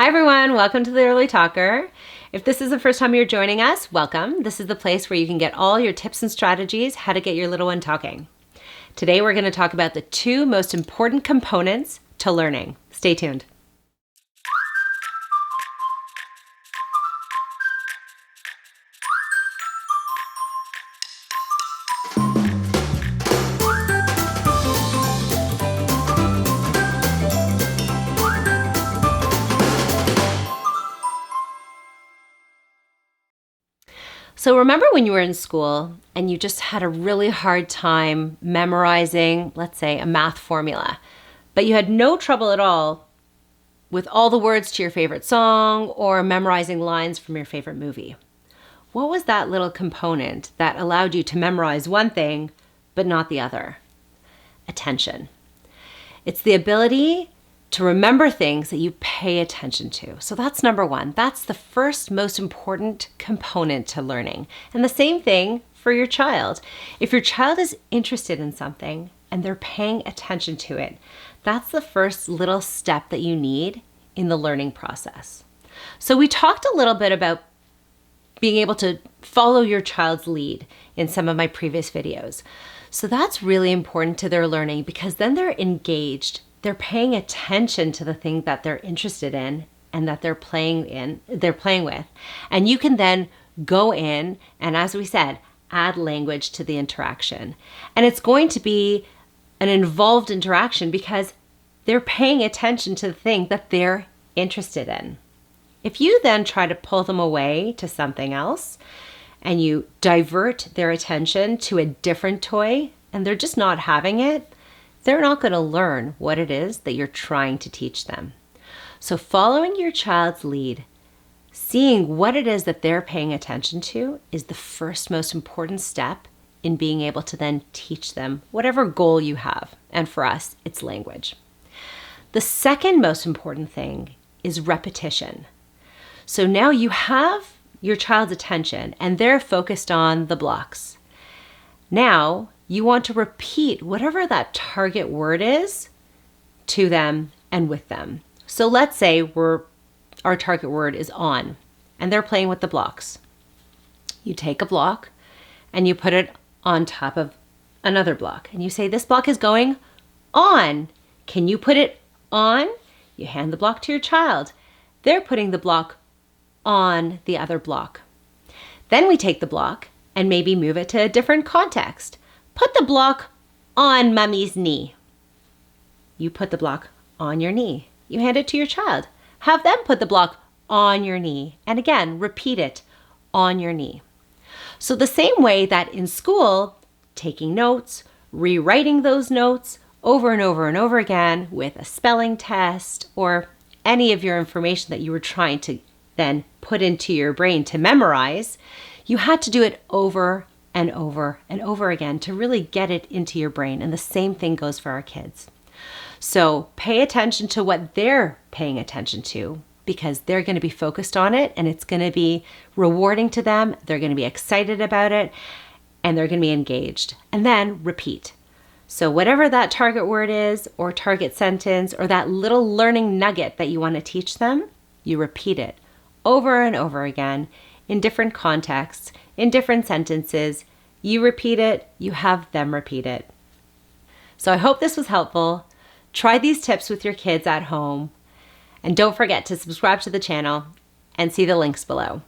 Hi everyone, welcome to the Early Talker. If this is the first time you're joining us, welcome. This is the place where you can get all your tips and strategies how to get your little one talking. Today we're going to talk about the two most important components to learning. Stay tuned. So remember when you were in school and you just had a really hard time memorizing, let's say, a math formula, but you had no trouble at all with all the words to your favorite song or memorizing lines from your favorite movie. What was that little component that allowed you to memorize one thing but not the other? Attention. It's the ability to remember things that you pay attention to. So that's number one. That's the first most important component to learning. And the same thing for your child. If your child is interested in something and they're paying attention to it, that's the first little step that you need in the learning process. So we talked a little bit about being able to follow your child's lead in some of my previous videos. So that's really important to their learning because then they're engaged. They're paying attention to the thing that they're interested in and that they're playing with. And you can then go in and, as we said, add language to the interaction. And it's going to be an involved interaction because they're paying attention to the thing that they're interested in. If you then try to pull them away to something else and you divert their attention to a different toy and they're just not having it, they're not going to learn what it is that you're trying to teach them. So following your child's lead, seeing what it is that they're paying attention to is the first most important step in being able to then teach them whatever goal you have. And for us, it's language. The second most important thing is repetition. So now you have your child's attention and they're focused on the blocks. Now, you want to repeat whatever that target word is to them and with them. So let's say our target word is on, and they're playing with the blocks. You take a block and you put it on top of another block, and you say, this block is going on. Can you put it on? You hand the block to your child. They're putting the block on the other block. Then we take the block and maybe move it to a different context. Put the block on mommy's knee. You put the block on your knee. You hand it to your child. Have them put the block on your knee. And again, repeat it on your knee. So the same way that in school, taking notes, rewriting those notes over and over and over again with a spelling test or any of your information that you were trying to then put into your brain to memorize, you had to do it over and over and over again to really get it into your brain. And the same thing goes for our kids. So pay attention to what they're paying attention to because they're going to be focused on it and it's going to be rewarding to them. They're going to be excited about it and they're going to be engaged. And then repeat. So whatever that target word is or target sentence or that little learning nugget that you want to teach them, you repeat it over and over again in different contexts, in different sentences. You repeat it, you have them repeat it. So I hope this was helpful. Try these tips with your kids at home. And don't forget to subscribe to the channel and see the links below.